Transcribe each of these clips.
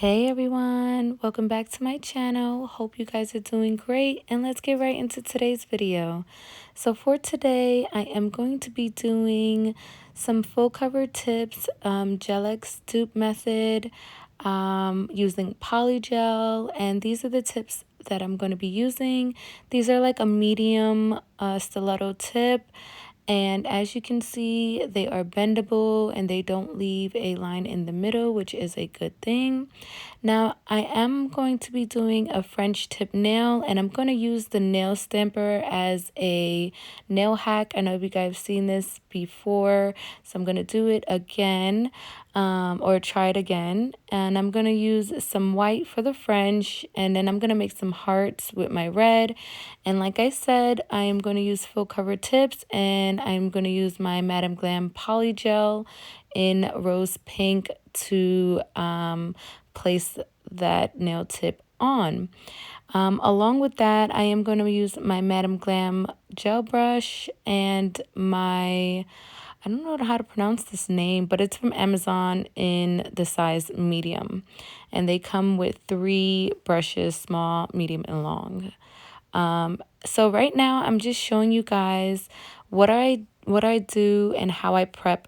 Hey everyone, welcome back to my channel. Hope you guys are doing great, and let's get right into today's video. So for today, I am going to be doing some full cover tips, gel X dupe method, using polygel, and these are the tips that I'm going to be using. These are like a medium stiletto tip. And as you can see, they are bendable and they don't leave a line in the middle, which is a good thing. Now, I am going to be doing a French tip nail, and I'm going to use the nail stamper as a nail hack. I know you guys have seen this before, so I'm going to do it again, or try it again. And I'm going to use some white for the French, and then I'm going to make some hearts with my red. And like I said, I am going to use full cover tips, and I'm going to use my Madame Glam Polygel in Rose Pink to place that nail tip on. Along with that, I am going to use my Madame Glam gel brush and my, I don't know how to pronounce this name, but it's from Amazon in the size medium. And they come with 3 brushes, small, medium, and long. So right now I'm just showing you guys what I do and how I prep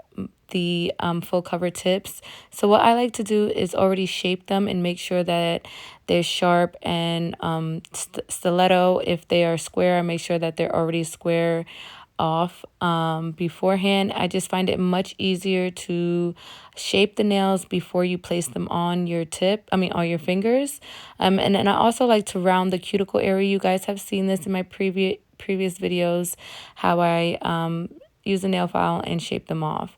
the full cover tips. So what I like to do is already shape them and make sure that they're sharp, and stiletto, if they are square, I make sure that they're already square off beforehand. I just find it much easier to shape the nails before you place them on your on your fingers. And then I also like to round the cuticle area. You guys have seen this in my previous videos, how I use a nail file and shape them off.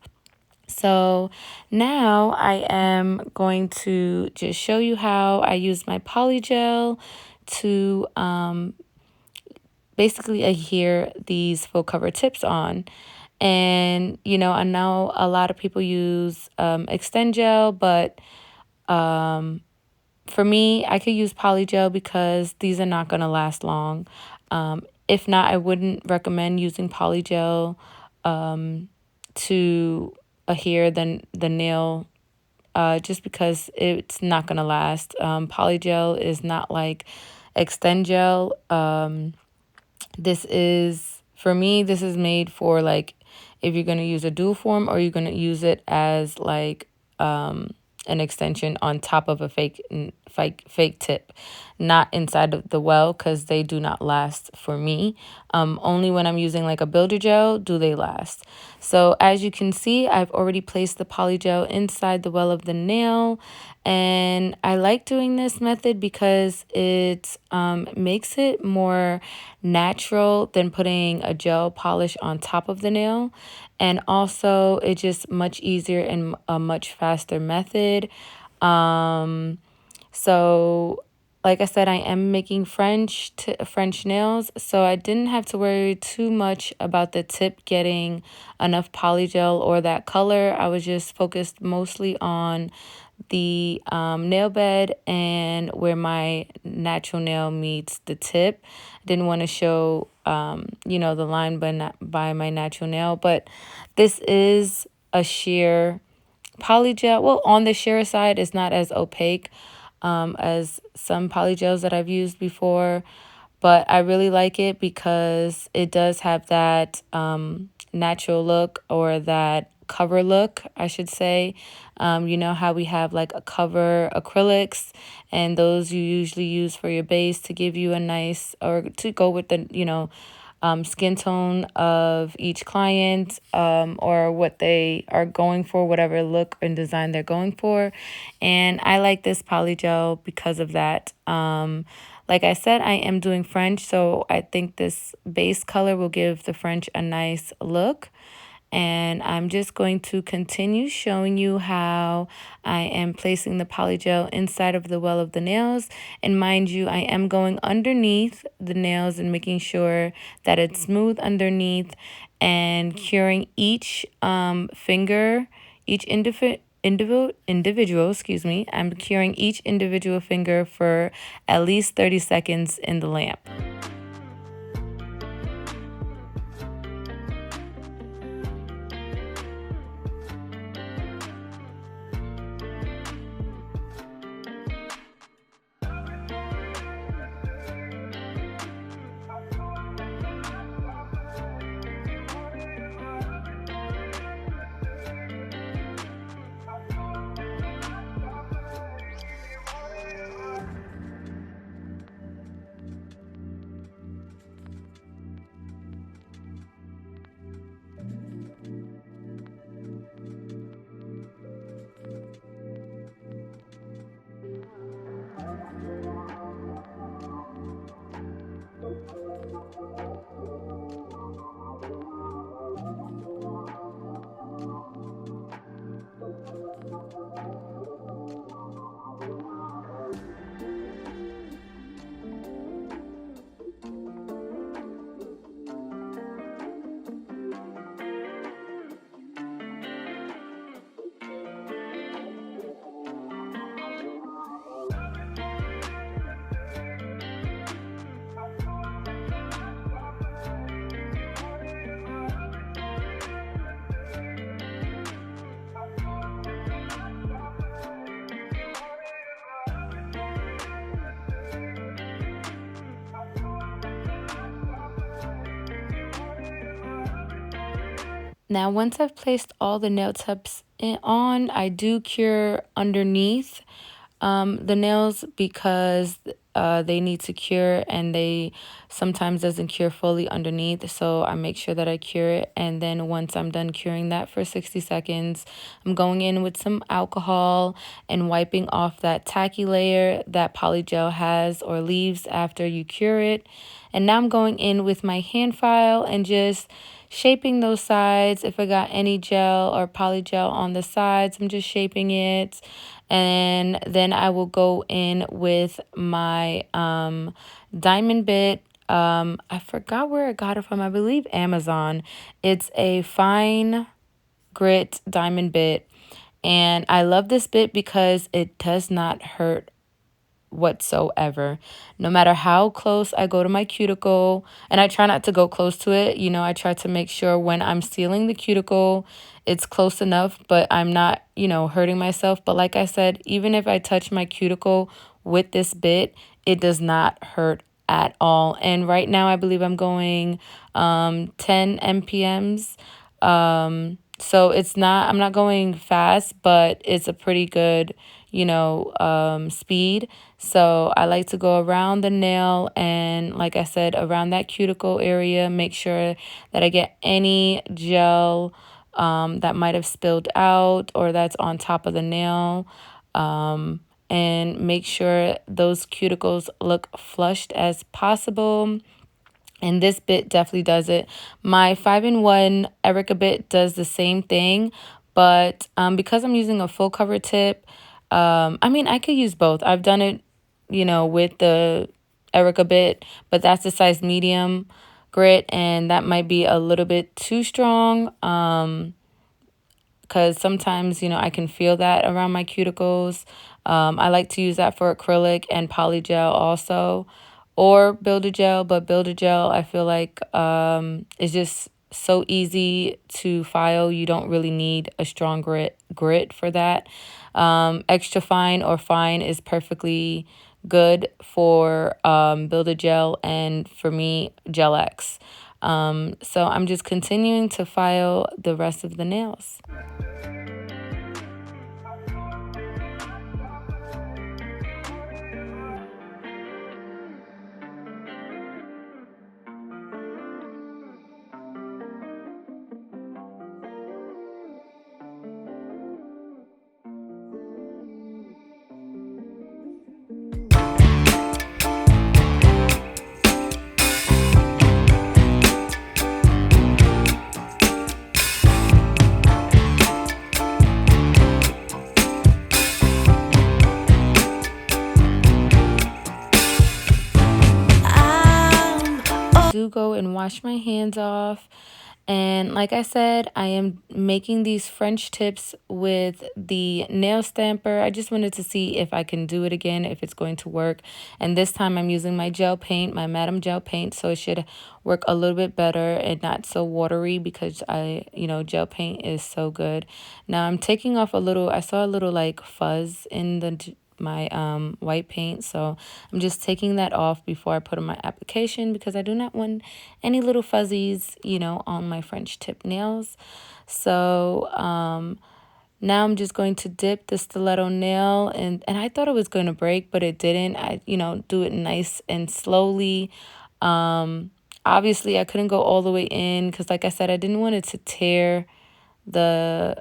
So now I am going to just show you how I use my polygel to basically adhere these full cover tips on. And, you know, I know a lot of people use Extend Gel, but for me, I could use polygel because these are not going to last long. If not, I wouldn't recommend using polygel to adhere the nail, just because it's not going to last. Polygel is not like Extend Gel. This is, for me, this is made for like if you're going to use a dual form, or you're going to use it as like an extension on top of a fake tip, not inside of the well, because they do not last for me. Only when I'm using like a builder gel do they last. So as you can see, I've already placed the polygel inside the well of the nail, and I like doing this method because it makes it more natural than putting a gel polish on top of the nail. And also it's just much easier and a much faster method. So like I said, I am making French nails, so I didn't have to worry too much about the tip getting enough polygel or that color. I was just focused mostly on the nail bed and where my natural nail meets the tip. I didn't want to show you know, the line by my natural nail, but this is a sheer polygel. Well, on the sheer side, it's not as opaque as some polygels that I've used before, but I really like it because it does have that natural look, or that cover look, I should say. You know how we have like a cover acrylics, and those you usually use for your base to give you a nice, or to go with the, you know, skin tone of each client, or what they are going for, whatever look and design they're going for. And I like this polygel because of that. Like I said, I am doing French, so I think this base color will give the French a nice look. And I'm just going to continue showing you how I am placing the polygel inside of the well of the nails. And mind you, I am going underneath the nails and making sure that it's smooth underneath, and curing each finger, each individual, excuse me. I'm curing each individual finger for at least 30 seconds in the lamp. Now, once I've placed all the nail tips on, I do cure underneath the nails because they need to cure, and they sometimes doesn't cure fully underneath. So I make sure that I cure it, and then once I'm done curing that for 60 seconds, I'm going in with some alcohol and wiping off that tacky layer that polygel has or leaves after you cure it. And now I'm going in with my hand file and just shaping those sides. If I got any gel or polygel on the sides, I'm just shaping it. And then I will go in with my diamond bit. I forgot where I got it from. I believe Amazon. It's a fine grit diamond bit. And I love this bit because it does not hurt whatsoever. No matter how close I go to my cuticle, and I try not to go close to it, you know, I try to make sure when I'm sealing the cuticle, it's close enough, but I'm not, you know, hurting myself. But like I said, even if I touch my cuticle with this bit, it does not hurt at all. And right now I believe I'm going 10 mpms. So it's not, I'm not going fast, but it's a pretty good, you know, speed. So I like to go around the nail and, like I said, around that cuticle area, make sure that I get any gel that might have spilled out or that's on top of the nail. And make sure those cuticles look flushed as possible. And this bit definitely does it. My 5-in-1 Erica bit does the same thing, but because I'm using a full cover tip, I mean, I could use both. I've done it, you know, with the Erica bit, but that's the size medium grit, and that might be a little bit too strong. Because sometimes, you know, I can feel that around my cuticles. I like to use that for acrylic and polygel also, or Builder Gel, but Builder Gel I feel like is just so easy to file. You don't really need a strong grit for that. Extra fine or fine is perfectly good for Builder Gel, and for me, Gel X. So I'm just continuing to file the rest of the nails. Do go and wash my hands off, and like I said, I am making these French tips with the nail stamper. I just wanted to see if I can do it again, if it's going to work. And this time I'm using my gel paint, my Madame gel paint, so it should work a little bit better and not so watery, because you know, gel paint is so good. Now I'm taking off a little, I saw a little like fuzz in my white paint, so I'm just taking that off before I put on my application, because I do not want any little fuzzies, you know, on my French tip nails. So now I'm just going to dip the stiletto nail, and I thought it was going to break, but it didn't. I, you know, do it nice and slowly. Obviously I couldn't go all the way in because, like I said, I didn't want it to tear the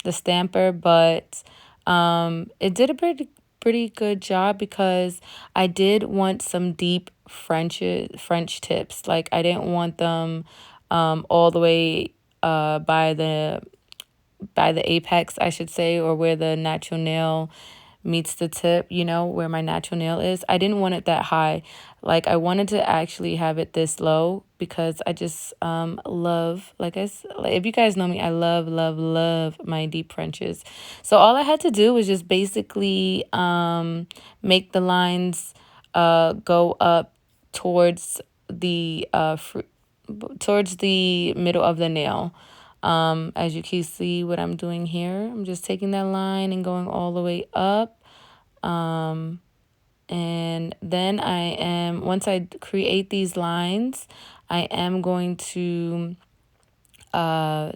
the stamper, but it did a pretty good job, because I did want some deep French tips. Like, I didn't want them all the way by the apex, I should say, or where the natural nail meets the tip, you know, where my natural nail is. I didn't want it that high. Like, I wanted to actually have it this low, because I just love, like if you guys know me, I love my deep Frenches. So all I had to do was just basically make the lines go up towards the towards the middle of the nail. As you can see what I'm doing here, I'm just taking that line and going all the way up. And then once I create these lines, I am going to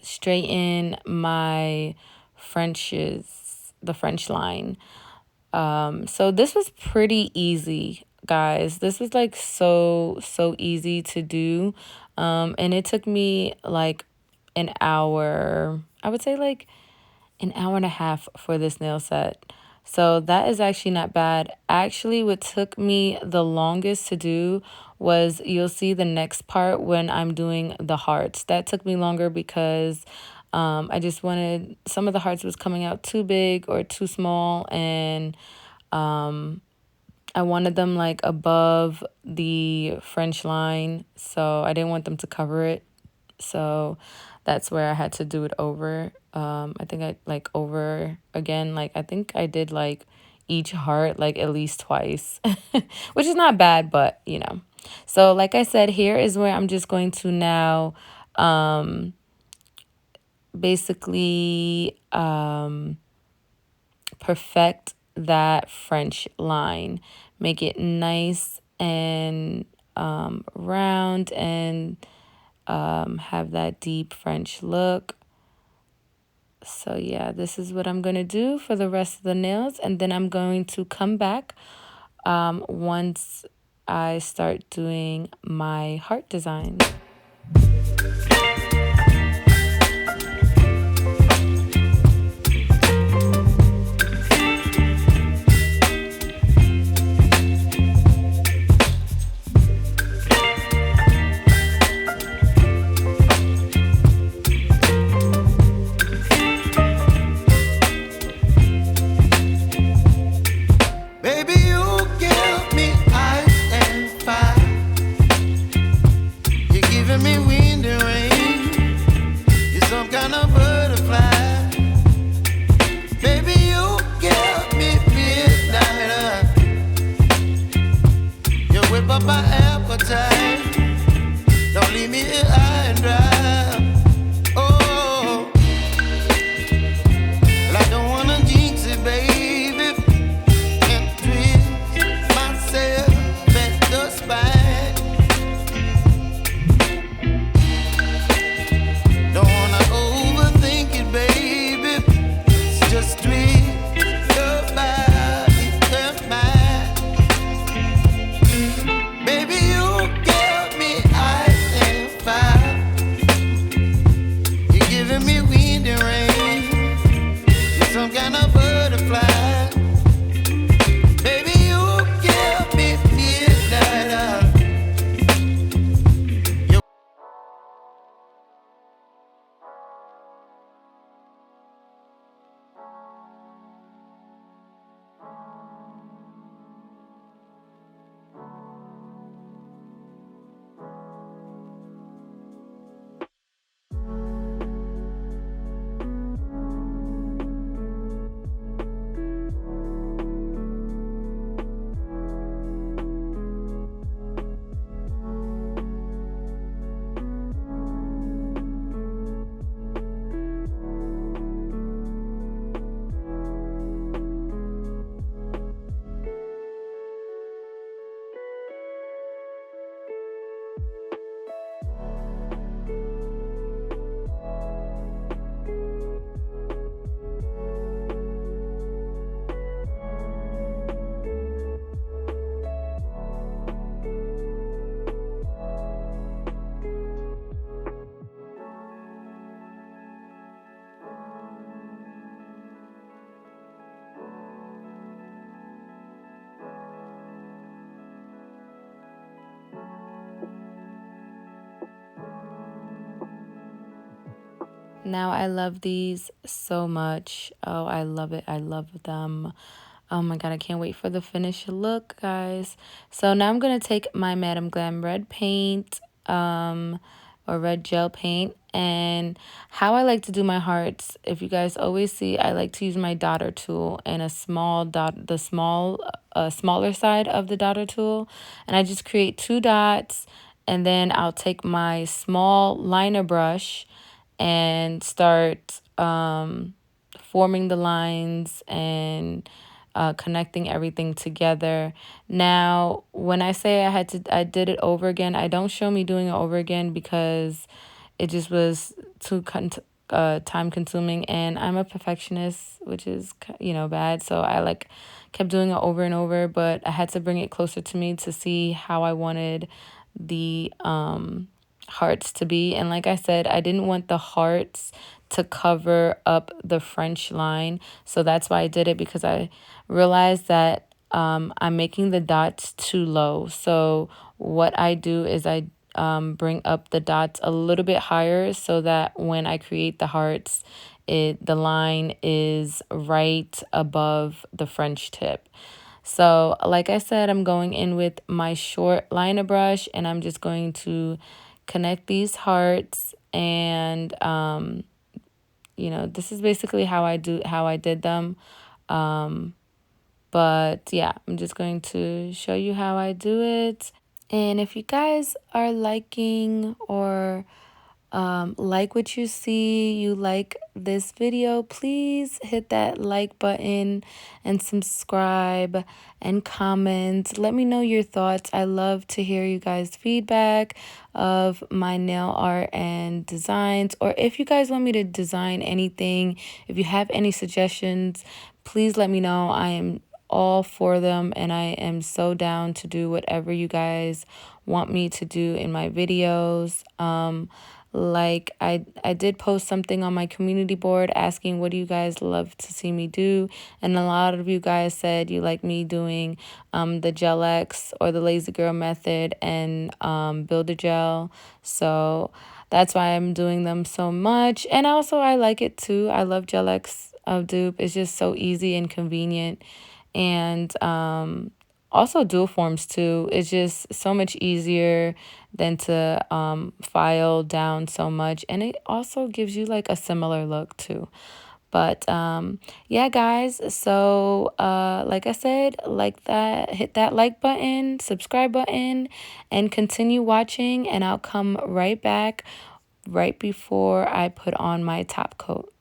straighten my the French line. So this was pretty easy, guys. This was like so easy to do. And it took me like an hour, I would say like an hour and a half for this nail set. So that is actually not bad. Actually, what took me the longest to do was, you'll see the next part when I'm doing the hearts. That took me longer because I just wanted, some of the hearts was coming out too big or too small, and I wanted them like above the French line, so I didn't want them to cover it. So that's where I had to do it over. I think I like over again, like I think I did like each heart like at least twice, which is not bad, but you know. So like I said, here is where I'm just going to now basically perfect that French line, make it nice and round, and have that deep French look. So yeah, this is what I'm going to do for the rest of the nails, and then I'm going to come back once I start doing my heart design. Now I love these so much. Oh, I love it. I love them. Oh my god, I can't wait for the finished look, guys. So now I'm going to take my Madam Glam red paint, or red gel paint, and how I like to do my hearts, if you guys always see, I like to use my dotter tool and a small dot, the smaller side of the dotter tool, and I just create 2 dots, and then I'll take my small liner brush and start forming the lines and connecting everything together. Now, when I say I did it over again, I don't show me doing it over again because it just was too time consuming, and I'm a perfectionist, which is, bad. So I like kept doing it over and over, but I had to bring it closer to me to see how I wanted the hearts to be. And like I said, I didn't want the hearts to cover up the French line. So that's why I did it, because I realized that I'm making the dots too low. So what I do is I bring up the dots a little bit higher so that when I create the hearts, the line is right above the French tip. So like I said, I'm going in with my short liner brush, and I'm just going to connect these hearts. And this is basically how I did them. But yeah, I'm just going to show you how I do it. And if you guys are liking or like what you see, you like this video, please hit that like button and subscribe and comment. Let me know your thoughts. I love to hear you guys' feedback of my nail art and designs, or if you guys want me to design anything, if you have any suggestions, please let me know. I am all for them, and I am so down to do whatever you guys want me to do in my videos. Like I did post something on my community board asking what do you guys love to see me do, and a lot of you guys said you like me doing the Gel X or the Lazy Girl method and Builder Gel. So that's why I'm doing them so much. And also I like it too. I love Gel X dupe. It's just so easy and convenient. And also dual forms too. It's just so much easier than to file down so much, and it also gives you like a similar look too. But yeah guys, so like I said, like that, hit that like button, subscribe button, and continue watching, and I'll come right back right before I put on my top coat.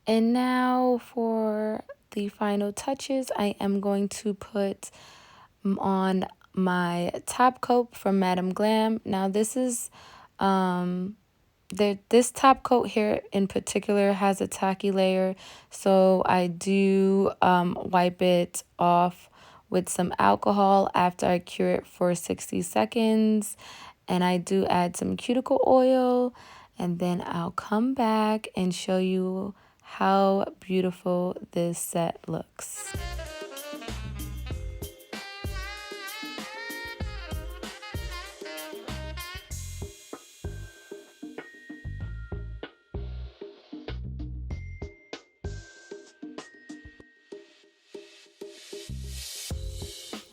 And now for the final touches, I am going to put on my top coat from Madam Glam. Now this is this top coat here in particular has a tacky layer, so I do wipe it off with some alcohol after I cure it for 60 seconds, and I do add some cuticle oil, and then I'll come back and show you how beautiful this set looks.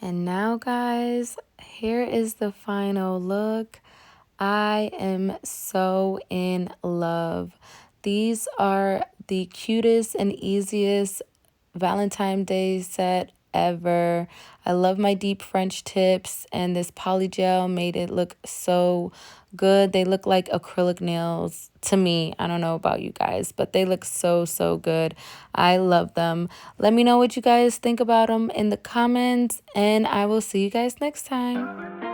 And now, guys, here is the final look. I am so in love. These are the cutest and easiest Valentine's Day set ever. I love my deep French tips, and this polygel made it look so good. They look like acrylic nails to me. I don't know about you guys, but they look so, so good. I love them. Let me know what you guys think about them in the comments, and I will see you guys next time.